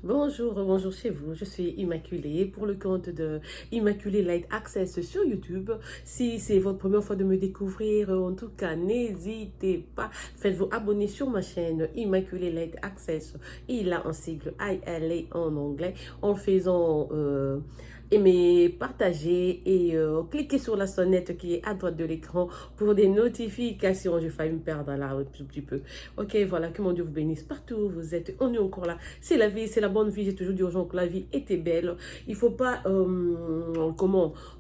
Bonjour, bonjour chez vous. Je suis Immaculée pour le compte de Immaculée Light Access sur YouTube. Si c'est votre première fois de me découvrir, en tout cas, n'hésitez pas. Faites-vous abonner sur ma chaîne Immaculée Light Access. Il a un sigle ILA en anglais en faisant aimer, partager et cliquez sur la sonnette qui est à droite de l'écran pour des notifications. J'ai failli me perdre là un tout petit peu. Ok, voilà, que mon Dieu vous bénisse partout où vous êtes. On est encore là. C'est la vie, c'est la bonne vie. J'ai toujours dit aux gens que la vie était belle. Il ne faut pas,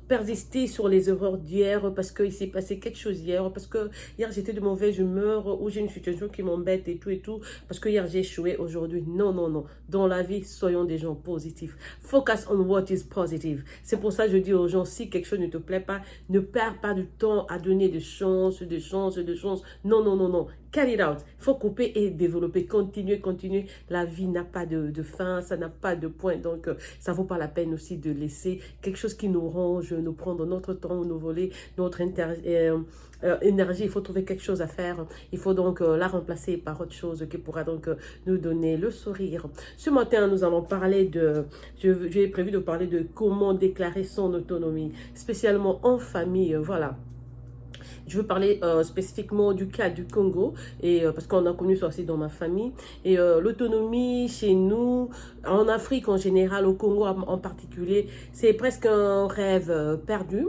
persister sur les erreurs d'hier parce qu'il s'est passé quelque chose hier, parce que hier j'étais de mauvaise humeur ou j'ai une situation qui m'embête et tout, parce que hier j'ai échoué aujourd'hui. Non, non, non. Dans la vie, soyons des gens positifs. Focus on what is positive. C'est pour ça que je dis aux gens, si quelque chose ne te plaît pas, ne perds pas du temps à donner de chance, de chance, de chance. Non, non, non, non. Cut it out. Il faut couper et développer. Continuer, continuer. La vie n'a pas de fin, ça n'a pas de point. Donc, ça ne vaut pas la peine aussi de laisser quelque chose qui nous ronge, nous prendre notre temps, nous voler notre énergie. Il faut trouver quelque chose à faire. Il faut donc la remplacer par autre chose qui pourra donc nous donner le sourire. Ce matin, nous allons parler de... J'ai prévu de parler de comment déclarer son autonomie, spécialement en famille. Voilà. Je veux parler spécifiquement du cas du Congo, et parce qu'on a connu ça aussi dans ma famille. Et l'autonomie chez nous, en Afrique en général, au Congo en particulier, c'est presque un rêve perdu,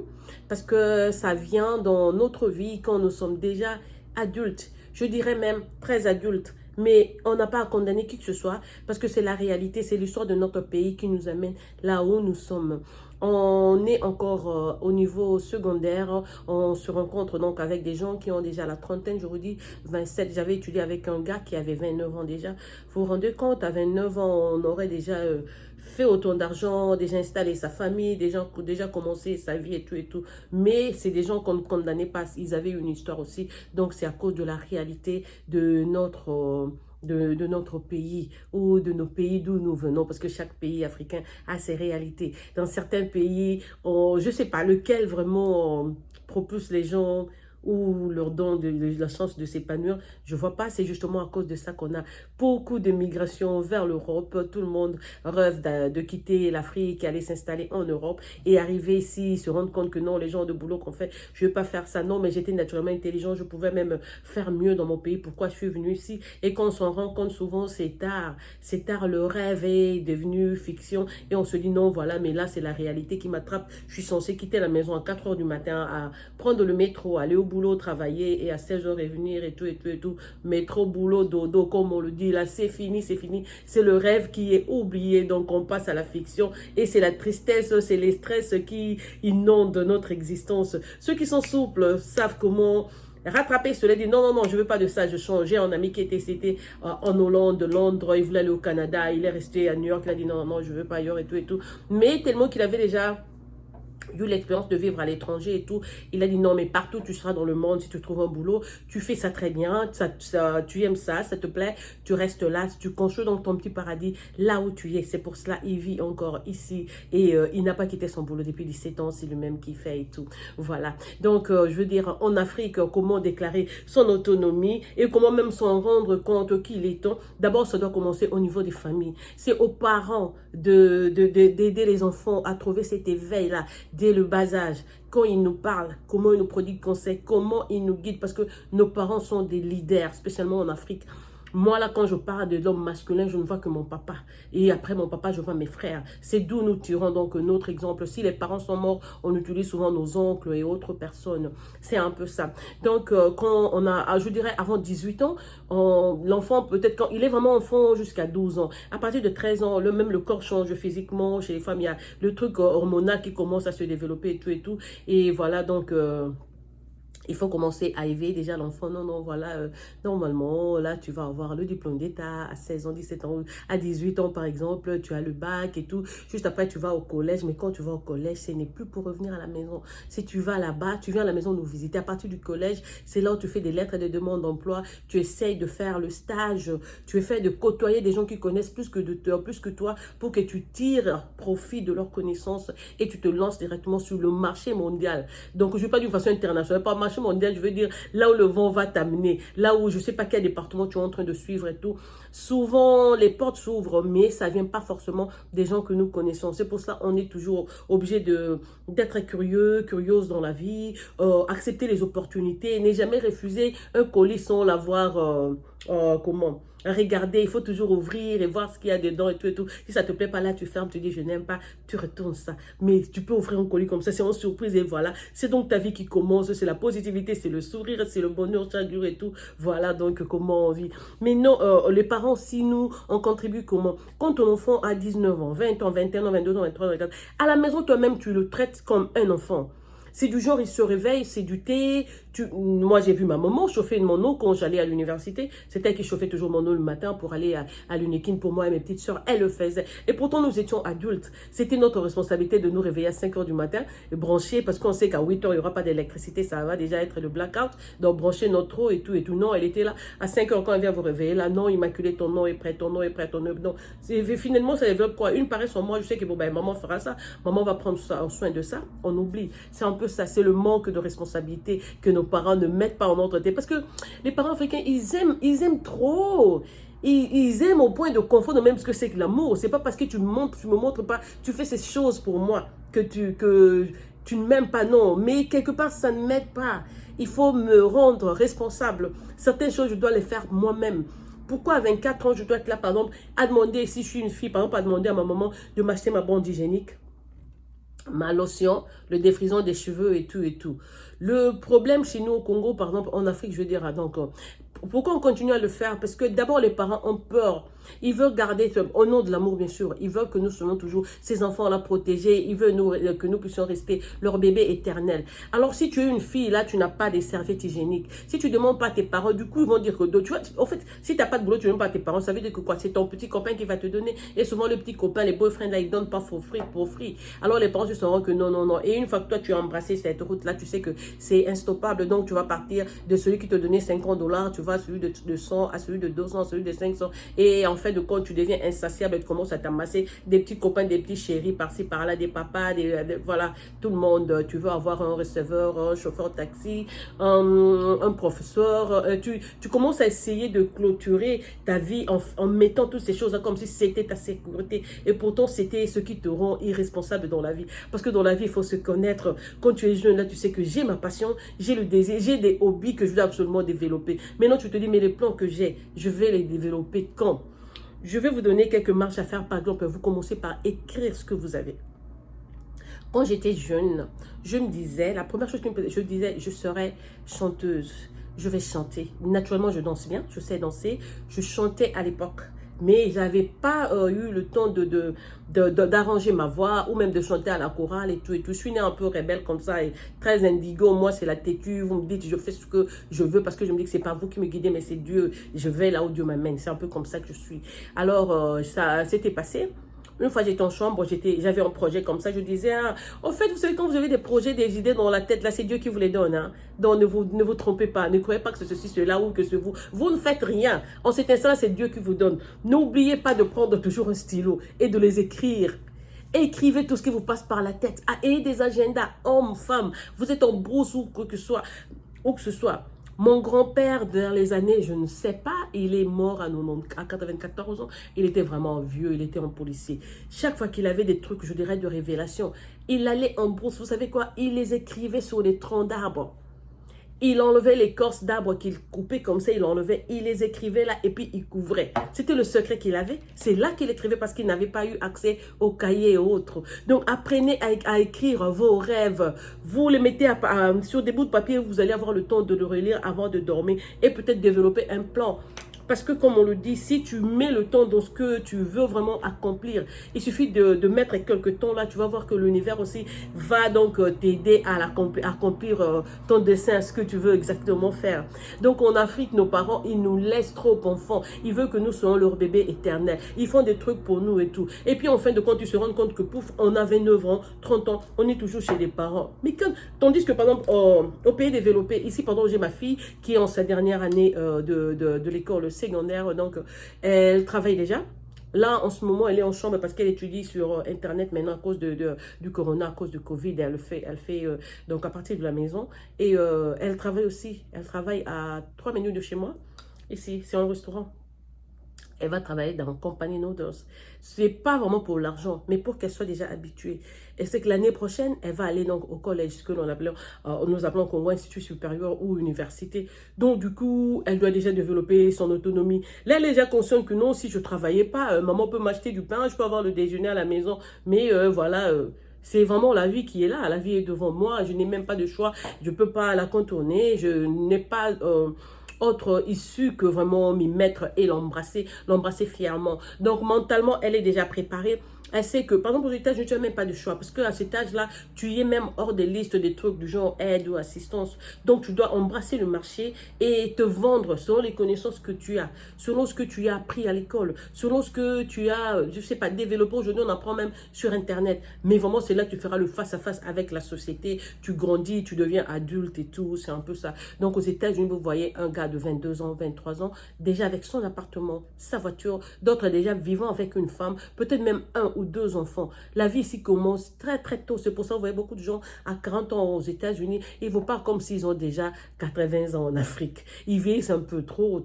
parce que ça vient dans notre vie quand nous sommes déjà adultes. Je dirais même très adultes. Mais on n'a pas à condamner qui que ce soit, parce que c'est la réalité, c'est l'histoire de notre pays qui nous amène là où nous sommes. On est encore au niveau secondaire, on se rencontre donc avec des gens qui ont déjà la trentaine, je vous dis 27, j'avais étudié avec un gars qui avait 29 ans déjà. Vous vous rendez compte, à 29 ans, on aurait déjà fait autant d'argent, déjà installé sa famille, déjà commencé sa vie et tout. Mais c'est des gens qu'on ne condamnait pas, ils avaient une histoire aussi. Donc c'est à cause de la réalité de notre pays ou de nos pays d'où nous venons, parce que chaque pays africain a ses réalités. Dans certains pays, je ne sais pas lequel vraiment propulse les gens ou leur donne de la chance de s'épanouir. Je ne vois pas, c'est justement à cause de ça qu'on a beaucoup de migration vers l'Europe. Tout le monde rêve de quitter l'Afrique et aller s'installer en Europe et arriver ici, se rendre compte que non, les gens de boulot qu'on fait, je ne vais pas faire ça. Non, mais j'étais naturellement intelligent, je pouvais même faire mieux dans mon pays. Pourquoi je suis venu ici? Et quand on s'en rend compte souvent, c'est tard. C'est tard, le rêve est devenu fiction et on se dit non, voilà, mais là, c'est la réalité qui m'attrape. Je suis censée quitter la maison à 4 h du matin, à prendre le métro, aller au boulot, travailler et à 16 h revenir et tout. Métro, boulot, dodo, comme on le dit, là, c'est fini, c'est fini. C'est le rêve qui est oublié, donc on passe à la fiction et c'est la tristesse, c'est les stress qui inondent notre existence. Ceux qui sont souples savent comment rattraper cela, dit non, non, non, je veux pas de ça, je change. J'ai un ami qui c'était en Hollande, Londres, il voulait aller au Canada, il est resté à New York, il a dit non, non, je veux pas ailleurs et tout. Mais tellement qu'il avait déjà eu l'expérience de vivre à l'étranger et tout. Il a dit non, mais partout tu seras dans le monde, si tu trouves un boulot, tu fais ça très bien, tu aimes ça, ça te plaît, tu restes là, tu construis dans ton petit paradis, là où tu es. C'est pour cela il vit encore ici et il n'a pas quitté son boulot depuis 17 ans, c'est lui-même qui fait et tout. Voilà. Donc, je veux dire, en Afrique, comment déclarer son autonomie et comment même s'en rendre compte qu'il est temps. D'abord, ça doit commencer au niveau des familles. C'est aux parents d'aider les enfants à trouver cet éveil-là dès le bas âge, quand ils nous parlent, comment ils nous prodiguent conseils, comment ils nous guident, parce que nos parents sont des leaders, spécialement en Afrique. Moi, là, quand je parle de l'homme masculin, je ne vois que mon papa. Et après mon papa, je vois mes frères. C'est d'où nous tirons donc notre exemple. Si les parents sont morts, on utilise souvent nos oncles et autres personnes. C'est un peu ça. Donc, quand on a, je dirais, avant 18 ans, l'enfant, peut-être quand il est vraiment enfant jusqu'à 12 ans. À partir de 13 ans, même le corps change physiquement. Chez les femmes, il y a le truc hormonal qui commence à se développer et tout et tout. Et voilà, donc... il faut commencer à éveiller déjà l'enfant. Non, non, voilà, normalement, là, tu vas avoir le diplôme d'État à 16 ans, 17 ans, à 18 ans, par exemple, tu as le bac et tout. Juste après, tu vas au collège. Mais quand tu vas au collège, ce n'est plus pour revenir à la maison. Si tu vas là-bas, tu viens à la maison nous visiter. À partir du collège, c'est là où tu fais des lettres et des demandes d'emploi. Tu essayes de faire le stage. Tu essaies de côtoyer des gens qui connaissent plus que toi pour que tu tires profit de leurs connaissances et tu te lances directement sur le marché mondial. Donc, je ne vais pas d'une façon internationale, pas marché mondial, je veux dire, là où le vent va t'amener, là où je sais pas quel département tu es en train de suivre et tout. Souvent, les portes s'ouvrent, mais ça vient pas forcément des gens que nous connaissons. C'est pour ça qu'on est toujours obligé d'être curieux, curieuse dans la vie, accepter les opportunités, ne jamais refuser un colis sans l'avoir, comment regarder, il faut toujours ouvrir et voir ce qu'il y a dedans et tout et tout. Si ça te plaît pas là, tu fermes, tu dis je n'aime pas, tu retournes ça. Mais tu peux ouvrir un colis comme ça, c'est une surprise et voilà. C'est donc ta vie qui commence, c'est la positivité, c'est le sourire, c'est le bonheur chaque jour et tout. Voilà donc comment on vit. Mais non, les parents, si nous, on contribue comment? Quand ton enfant a 19 ans, 20 ans, 21 ans, 22 ans, 23 ans, 24 ans, à la maison, toi-même, tu le traites comme un enfant. C'est du genre, il se réveille, c'est du thé. Moi, j'ai vu ma maman chauffer mon eau quand j'allais à l'université. C'était elle qui chauffait toujours mon eau le matin pour aller à l'Unekin pour moi et mes petites soeurs. Elle le faisait. Et pourtant, nous étions adultes. C'était notre responsabilité de nous réveiller à 5 h du matin et brancher parce qu'on sait qu'à 8 h, il n'y aura pas d'électricité. Ça va déjà être le blackout. Donc, brancher notre eau et tout et tout. Non, elle était là à 5 h quand elle vient vous réveiller. Là, non, immaculé, ton eau est prêt, ton eau est prêt, ton eau. Non. Finalement, ça développe quoi? Une paresse en moi. Je sais que bon, ben, maman fera ça. Maman va prendre soin de ça. On oublie. C'est un peu ça, c'est le manque de responsabilité que nos parents ne mettent pas en notre tête. Parce que les parents africains, ils aiment trop. Ils aiment au point de confondre même ce que c'est que l'amour. C'est pas parce que tu me montres pas, tu fais ces choses pour moi que tu ne m'aimes pas, non. Mais quelque part, ça ne m'aide pas. Il faut me rendre responsable. Certaines choses, je dois les faire moi-même. Pourquoi à 24 ans, je dois être là, par exemple, à demander, si je suis une fille, par exemple, à demander à ma maman de m'acheter ma bande hygiénique, ma lotion, le défrisant des cheveux et tout et tout. Le problème chez nous au Congo, par exemple, en Afrique, je veux dire, donc, pourquoi on continue à le faire? Parce que d'abord, les parents ont peur. Ils veulent garder, au nom de l'amour, bien sûr, ils veulent que nous soyons toujours ces enfants-là protégés. Ils veulent que nous puissions rester leur bébé éternel. Alors, si tu es une fille, là, tu n'as pas des serviettes hygiéniques. Si tu ne demandes pas à tes parents, du coup, ils vont dire que, tu vois, en fait, si tu n'as pas de boulot, tu ne demandes pas à tes parents, ça veut dire que quoi? C'est ton petit copain qui va te donner. Et souvent, le petit copain, les boyfriends, là, ils ne donnent pas pour free. Alors, les parents se sauront que non, non, non. Et une fois que toi, tu as embrassé cette route-là, tu sais que c'est instoppable. Donc, tu vas partir de celui qui te donnait 50 $, tu vas à celui de 100, à celui de 200, à celui de 500. Et en fait de compte, tu deviens insatiable et tu commences à t'amasser des petits copains, des petits chéris par-ci, par-là, des papas, voilà, tout le monde. Tu veux avoir un receveur, un chauffeur taxi, un professeur. Tu commences à essayer de clôturer ta vie en mettant toutes ces choses-là comme si c'était ta sécurité. Et pourtant, c'était ce qui te rend irresponsable dans la vie. Parce que dans la vie, il faut se connaître. Quand tu es jeune, là, tu sais que j'ai ma passion, j'ai le désir, j'ai des hobbies que je dois absolument développer. Maintenant, tu te dis, mais les plans que j'ai, je vais les développer quand? Je vais vous donner quelques marches à faire. Par exemple, vous commencez par écrire ce que vous avez. Quand j'étais jeune, je me disais, la première chose que je disais, je serais chanteuse. Je vais chanter. Naturellement, je danse bien, je sais danser. Je chantais à l'époque. Mais je n'avais pas eu le temps d'arranger ma voix ou même de chanter à la chorale et tout et tout. Je suis née un peu rebelle comme ça et très indigo. Moi, c'est la têtue. Vous me dites, je fais ce que je veux parce que je me dis que c'est pas vous qui me guidez, mais c'est Dieu. Je vais là où Dieu m'amène. C'est un peu comme ça que je suis. Alors, ça s'était passé. Une fois, j'étais en chambre, j'avais un projet comme ça. Je disais, ah, en fait, vous savez, quand vous avez des projets, des idées dans la tête, là, c'est Dieu qui vous les donne. Hein. Donc, ne vous trompez pas. Ne croyez pas que c'est ceci, cela ou que c'est vous. Vous ne faites rien. En cet instant-là, c'est Dieu qui vous donne. N'oubliez pas de prendre toujours un stylo et de les écrire. Écrivez tout ce qui vous passe par la tête. Ayez des agendas, hommes, femmes. Vous êtes en brousse ou quoi que ce soit. Où que ce soit. Mon grand-père, dans les années, je ne sais pas, il est mort à 94 ans. Il était vraiment vieux, il était un policier. Chaque fois qu'il avait des trucs, je dirais, de révélation, il allait en brousse. Vous savez quoi? Il les écrivait sur les troncs d'arbres. Il enlevait l'écorce d'arbres qu'il coupait comme ça, il enlevait, il les écrivait là et puis il couvrait. C'était le secret qu'il avait. C'est là qu'il écrivait parce qu'il n'avait pas eu accès aux cahiers et autres. Donc apprenez à écrire vos rêves. Vous les mettez sur des bouts de papier, vous allez avoir le temps de le relire avant de dormir et peut-être développer un plan. Parce que comme on le dit, si tu mets le temps dans ce que tu veux vraiment accomplir, il suffit de mettre quelques temps là, tu vas voir que l'univers aussi va donc t'aider à accomplir ton dessin, ce que tu veux exactement faire. Donc en Afrique, nos parents, ils nous laissent trop enfants. Ils veulent que nous soyons leur bébé éternel. Ils font des trucs pour nous et tout. Et puis en fin de compte, tu te rends compte que pouf, on a 29 ans, 30 ans, on est toujours chez les parents. Mais tandis que par exemple, au pays développé, ici, pardon, j'ai ma fille qui est en sa dernière année de l'école secondaire, donc elle travaille déjà. Là, en ce moment, elle est en chambre parce qu'elle étudie sur Internet maintenant à cause du corona, à cause du Covid. Elle fait donc à partir de la maison. Et elle travaille aussi. Elle travaille à 3 minutes de chez moi. Ici, c'est un restaurant. Elle va travailler dans Company Noodles. Ce n'est pas vraiment pour l'argent, mais pour qu'elle soit déjà habituée. Et c'est que l'année prochaine, elle va aller donc au collège, ce que nous appelons Congo Institut supérieur ou université. Donc, du coup, elle doit déjà développer son autonomie. Là, elle est déjà consciente que non, si je ne travaillais pas, maman peut m'acheter du pain, je peux avoir le déjeuner à la maison. Mais voilà, c'est vraiment la vie qui est là. La vie est devant moi. Je n'ai même pas de choix. Je ne peux pas la contourner. Je n'ai pas autre issue que vraiment m'y mettre et l'embrasser fièrement. Donc, mentalement, elle est déjà préparée. Elle sait que, par exemple, aux États-Unis, tu n'as même pas de choix. Parce qu'à cet âge-là, tu y es même hors des listes des trucs du genre aide ou assistance. Donc, tu dois embrasser le marché et te vendre selon les connaissances que tu as, selon ce que tu as appris à l'école, selon ce que tu as, je ne sais pas, développé. Aujourd'hui, on apprend même sur Internet. Mais vraiment, c'est là que tu feras le face-à-face avec la société. Tu grandis, tu deviens adulte et tout. C'est un peu ça. Donc, aux États-Unis, vous voyez un gars de 22 ans, 23 ans, déjà avec son appartement, sa voiture, d'autres déjà vivant avec une femme, peut-être même un ou deux enfants. La vie ici commence très très tôt. C'est pour ça que vous voyez beaucoup de gens à 40 ans aux États-Unis. Ils ne vont pas comme s'ils ont déjà 80 ans en Afrique. Ils vieillissent un peu trop.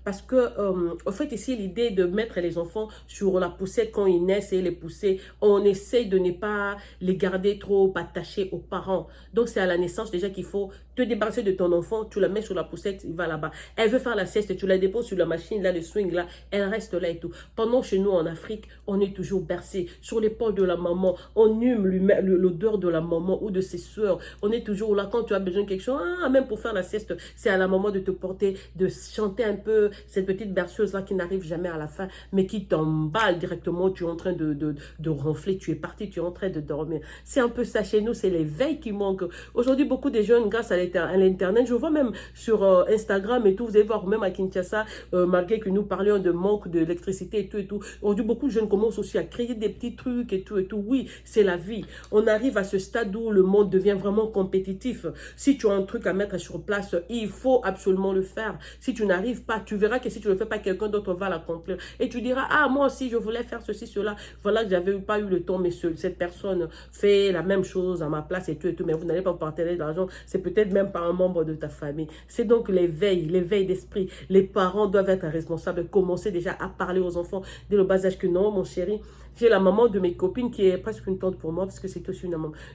Parce que, en fait, ici, l'idée de mettre les enfants sur la poussette quand ils naissent et les pousser, on essaye de ne pas les garder trop attachés aux parents. Donc, c'est à la naissance déjà qu'il faut te débarrasser de ton enfant. Tu la mets sur la poussette, il va là-bas. Elle veut faire la sieste, tu la déposes sur la machine, là, le swing, là, elle reste là et tout. Pendant chez nous, en Afrique, on est toujours bercé sur l'épaule de la maman. On hume l'odeur de la maman ou de ses soeurs. On est toujours là quand tu as besoin de quelque chose. Ah, même pour faire la sieste, c'est à la maman de te porter, de chanter un peu cette petite berceuse-là qui n'arrive jamais à la fin, mais qui t'emballe directement. Tu es en train de ronfler, tu es parti, tu es en train de dormir. C'est un peu ça chez nous, c'est l'éveil qui manque. Aujourd'hui, beaucoup de jeunes, grâce à l'Internet, je vois même sur Instagram et tout, vous allez voir même à Kinshasa, malgré que nous parlions de manque d'électricité et tout. Aujourd'hui, beaucoup de jeunes commencent aussi à créer des petits trucs et tout. Oui, c'est la vie. On arrive à ce stade où le monde devient vraiment compétitif. Si tu as un truc à mettre sur place, il faut absolument le faire. Si tu n'arrives pas, tu verras que si tu ne le fais pas, quelqu'un d'autre va l'accomplir. Et tu diras, ah, moi aussi, je voulais faire ceci, cela. Voilà que j'avais pas eu le temps, mais cette personne fait la même chose à ma place et tout. Mais vous n'allez pas partager de l'argent. C'est peut-être même pas un membre de ta famille. C'est donc l'éveil d'esprit. Les parents doivent être responsables, commencer déjà à parler aux enfants dès le bas âge que non, mon chéri. J'ai la maman de mes copines qui est presque une tante pour moi parce que c'est aussi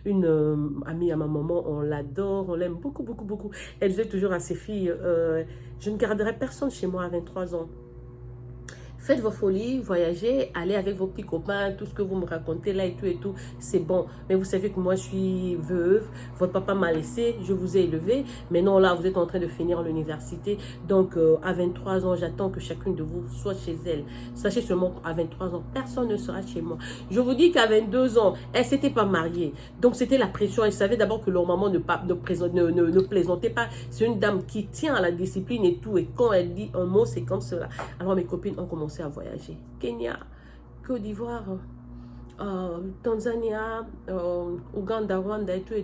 une amie à ma maman. On l'adore, on l'aime beaucoup. Elle disait toujours à ses filles, je ne garderai personne chez moi à 23 ans. Faites vos folies, voyagez, allez avec vos petits copains, tout ce que vous me racontez là et tout, c'est bon. Mais vous savez que moi, je suis veuve, votre papa m'a laissé, je vous ai élevé. Maintenant, là, vous êtes en train de finir l'université. Donc, à 23 ans, j'attends que chacune de vous soit chez elle. Sachez seulement qu'à 23 ans, personne ne sera chez moi. Je vous dis qu'à 22 ans, elle ne s'était pas mariée. Donc, c'était la pression. Elle savait d'abord que leur maman ne plaisantait pas. C'est une dame qui tient à la discipline et tout. Et quand elle dit un mot, c'est comme cela. Alors, mes copines ont commencé à voyager. Kenya, Côte d'Ivoire, Tanzania, Ouganda, Rwanda et tout.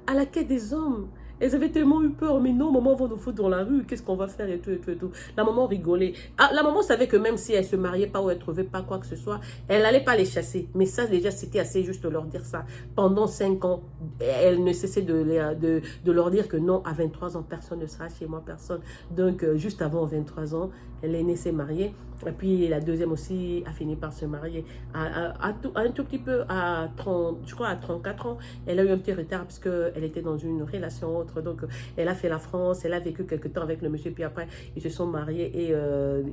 À la quête des hommes. Elles avaient tellement eu peur. Mais non, maman va nous foutre dans la rue. Qu'est-ce qu'on va faire et tout. La maman rigolait. Ah, la maman savait que même si elle se mariait pas ou elle trouvait pas quoi que ce soit, elle n'allait pas les chasser. Mais ça, déjà, c'était assez juste de leur dire ça. Pendant 5 ans, elle ne cessait de leur dire que non, à 23 ans, personne ne sera chez moi, personne. Donc, juste avant 23 ans, l'aînée s'est mariée. Et puis, la deuxième aussi a fini par se marier. Un tout petit peu, à 30, je crois à 34 ans, elle a eu un petit retard parce qu'elle était dans une relation autre. Donc, elle a fait la France, elle a vécu quelque temps avec le monsieur. Puis après, ils se sont mariés et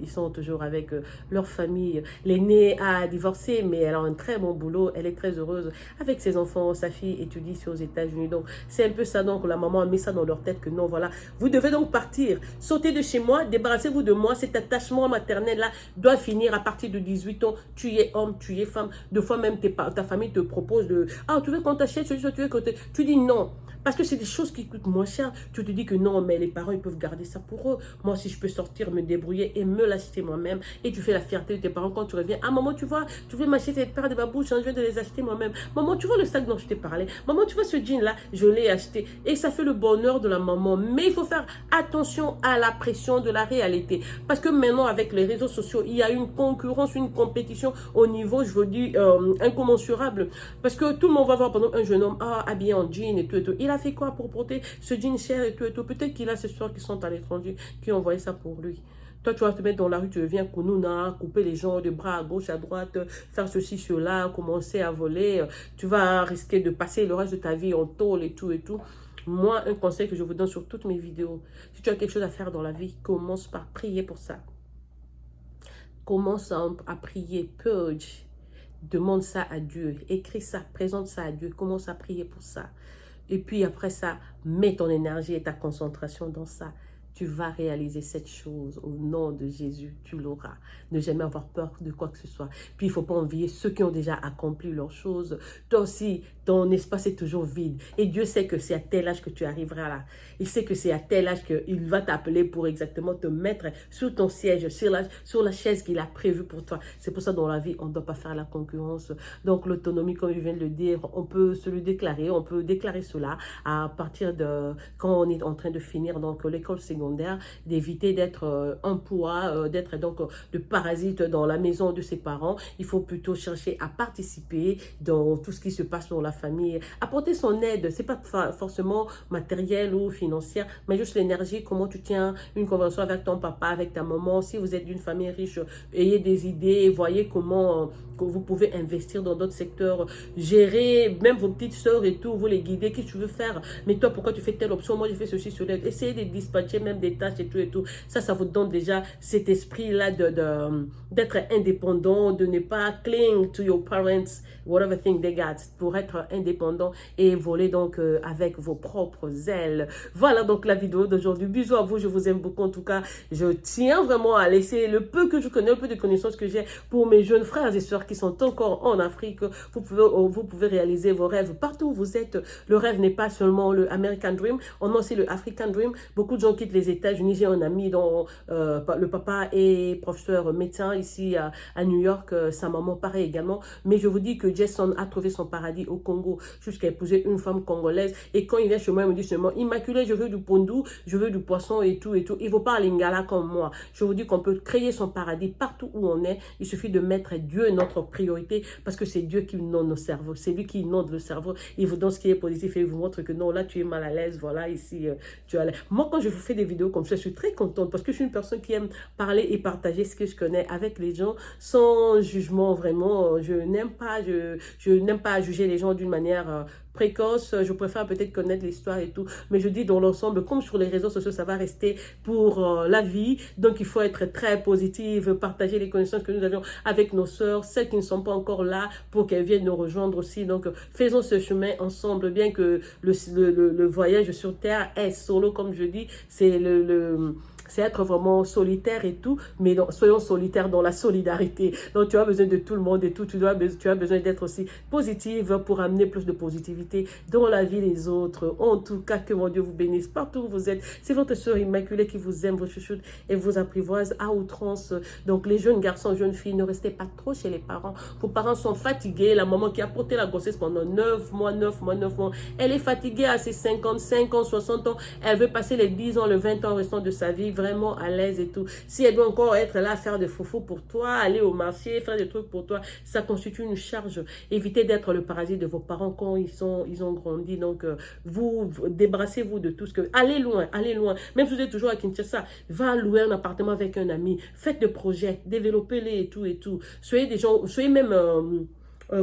ils sont toujours avec leur famille. L'aînée a divorcé, mais elle a un très bon boulot. Elle est très heureuse avec ses enfants. Sa fille étudie aux États-Unis. Donc, c'est un peu ça. Donc, la maman a mis ça dans leur tête que non, voilà, vous devez donc partir. Sautez de chez moi, débarrassez-vous de moi. Cet attachement maternel-là doit finir à partir de 18 ans. Tu es homme, tu es femme. Deux fois même, ta famille te propose de... Ah, tu veux qu'on t'achète, tu veux que tu dis non. Parce que c'est des choses qui coûte moins cher. Tu te dis que non, mais les parents, ils peuvent garder ça pour eux. Moi, si je peux sortir, me débrouiller et me l'acheter moi-même. Et tu fais la fierté de tes parents quand tu reviens. Ah, maman, tu vois, tu veux m'acheter cette paire de babouches, hein, je viens de les acheter moi-même. Maman, tu vois le sac dont je t'ai parlé. Maman, tu vois ce jean-là, je l'ai acheté. Et ça fait le bonheur de la maman. Mais il faut faire attention à la pression de la réalité. Parce que maintenant, avec les réseaux sociaux, il y a une concurrence, une compétition au niveau, je veux dire, incommensurable. Parce que tout le monde va voir, par exemple, un jeune homme habillé en jean et tout et tout. Il a fait quoi pour porter ce jean cher et tout et tout? Peut-être qu'il a ces soeurs qui sont à l'étranger, qui ont envoyé ça pour lui. Toi, tu vas te mettre dans la rue, tu deviens Kounouna, couper les gens de bras à gauche, à droite, faire ceci, cela, commencer à voler. Tu vas risquer de passer le reste de ta vie en tôle et tout et tout. Moi, un conseil que je vous donne sur toutes mes vidéos, si tu as quelque chose à faire dans la vie, commence par prier pour ça. Commence à prier, purge. Demande ça à Dieu, écris ça, présente ça à Dieu, commence à prier pour ça. Et puis après ça, mets ton énergie et ta concentration dans ça. Tu vas réaliser cette chose au nom de Jésus, tu l'auras. Ne jamais avoir peur de quoi que ce soit. Puis il ne faut pas envier ceux qui ont déjà accompli leurs choses. Toi aussi, ton espace est toujours vide. Et Dieu sait que c'est à tel âge que tu arriveras là. Il sait que c'est à tel âge qu'il va t'appeler pour exactement te mettre sur ton siège, sur la chaise qu'il a prévue pour toi. C'est pour ça dans la vie, on ne doit pas faire la concurrence. Donc l'autonomie, comme je viens de le dire, on peut se le déclarer. On peut déclarer cela à partir de quand on est en train de finir donc l'école secondaire, d'éviter d'être un poids, d'être donc le parasite dans la maison de ses parents. Il faut plutôt chercher à participer dans tout ce qui se passe dans la famille, apporter son aide. C'est pas forcément matériel ou financière, mais juste l'énergie, comment tu tiens une conversation avec ton papa, avec ta maman. Si vous êtes d'une famille riche, ayez des idées, voyez comment que vous pouvez investir dans d'autres secteurs, gérer même vos petites soeurs et tout, vous les guider, qu'est-ce que tu veux faire, mais toi pourquoi tu fais telle option, moi je fais ceci, cela, essayez de dispatcher même des tâches et tout, ça vous donne déjà cet esprit-là d'être indépendant, de ne pas cling to your parents, whatever thing they got, pour être indépendant et voler donc avec vos propres ailes. Voilà donc la vidéo d'aujourd'hui, bisous à vous, je vous aime beaucoup en tout cas, je tiens vraiment à laisser le peu que je connais, le peu de connaissances que j'ai pour mes jeunes frères et sœurs qui sont encore en Afrique. Vous pouvez réaliser vos rêves partout où vous êtes. Le rêve n'est pas seulement le American Dream, on a aussi le African Dream. Beaucoup de gens quittent les États-Unis. J'ai un ami dont le papa est professeur médecin ici à New York, sa maman pareil également. Mais je vous dis que Jason a trouvé son paradis au Congo jusqu'à épouser une femme congolaise. Et quand il vient chez moi, il me dit seulement, Immaculée, je veux du pondou, je veux du poisson et tout et tout. Il ne faut pas à lingala comme moi. Je vous dis qu'on peut créer son paradis partout où on est. Il suffit de mettre Dieu notre priorité parce que c'est Dieu qui inonde nos cerveaux. C'est lui qui inonde le cerveau. Il vous donne ce qui est positif et il vous montre que non, là tu es mal à l'aise. Voilà, ici tu as l'air. Moi, quand je vous fais des vidéos comme ça, je suis très contente parce que je suis une personne qui aime parler et partager ce que je connais avec les gens sans jugement vraiment. Je n'aime pas juger les gens d'une manière précoce, je préfère peut-être connaître l'histoire et tout, mais je dis dans l'ensemble, comme sur les réseaux sociaux, ça va rester pour la vie, donc il faut être très positive, partager les connaissances que nous avions avec nos sœurs, celles qui ne sont pas encore là, pour qu'elles viennent nous rejoindre aussi, donc faisons ce chemin ensemble, bien que le voyage sur Terre est solo, comme je dis, c'est être vraiment solitaire et tout, mais soyons solitaires dans la solidarité. Donc, tu as besoin de tout le monde et tout. Tu as besoin d'être aussi positive pour amener plus de positivité dans la vie des autres. En tout cas, que mon Dieu vous bénisse partout où vous êtes. C'est votre sœur Immaculée qui vous aime, vous chouchoute et vous apprivoise à outrance. Donc, les jeunes garçons, jeunes filles, ne restez pas trop chez les parents. Vos parents sont fatigués. La maman qui a porté la grossesse pendant 9 mois, elle est fatiguée à ses 55 ans, 60 ans. Elle veut passer les 10 ans, le 20 ans restant de sa vie vraiment à l'aise et tout. Si elle doit encore être là à faire des foufous pour toi, aller au marché, faire des trucs pour toi, ça constitue une charge. Évitez d'être le parasite de vos parents quand ils ont grandi. Donc, vous débrassez-vous de tout ce que... Allez loin, allez loin. Même si vous êtes toujours à Kinshasa, va louer un appartement avec un ami. Faites des projets, développez-les et tout et tout. Soyez des gens, soyez même...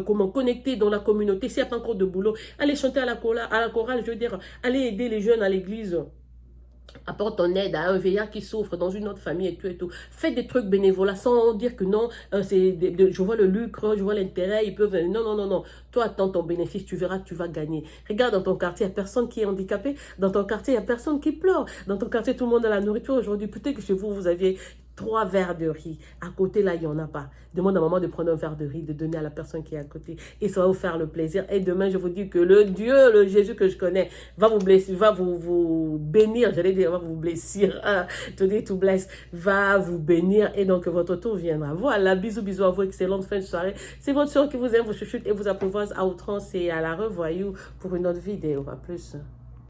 comment connecter dans la communauté. S'il n'y a pas encore de boulot, allez chanter à la chorale, je veux dire, allez aider les jeunes à l'église. Apporte ton aide à un vieillard qui souffre dans une autre famille et tout et tout. Faites des trucs bénévoles sans dire que non, je vois le lucre, je vois l'intérêt, ils peuvent... Non. Toi, attends ton bénéfice, tu verras que tu vas gagner. Regarde dans ton quartier, il n'y a personne qui est handicapé. Dans ton quartier, il n'y a personne qui pleure. Dans ton quartier, tout le monde a la nourriture aujourd'hui. Peut-être que chez vous, vous aviez 3 verres de riz. À côté, là, il n'y en a pas. Demande à maman de prendre un verre de riz, de donner à la personne qui est à côté. Et ça va vous faire le plaisir. Et demain, je vous dis que le Dieu, le Jésus que je connais, va vous blesser, va vous bénir. J'allais dire, va vous blessir. To bless, va vous bénir. Et donc, votre tour viendra. Voilà, bisous, bisous à vous. Excellente fin de soirée. C'est votre soeur qui vous aime, vous chuchote et vous apprivoise à outrance. Et à la revoyure pour une autre vidéo. À plus.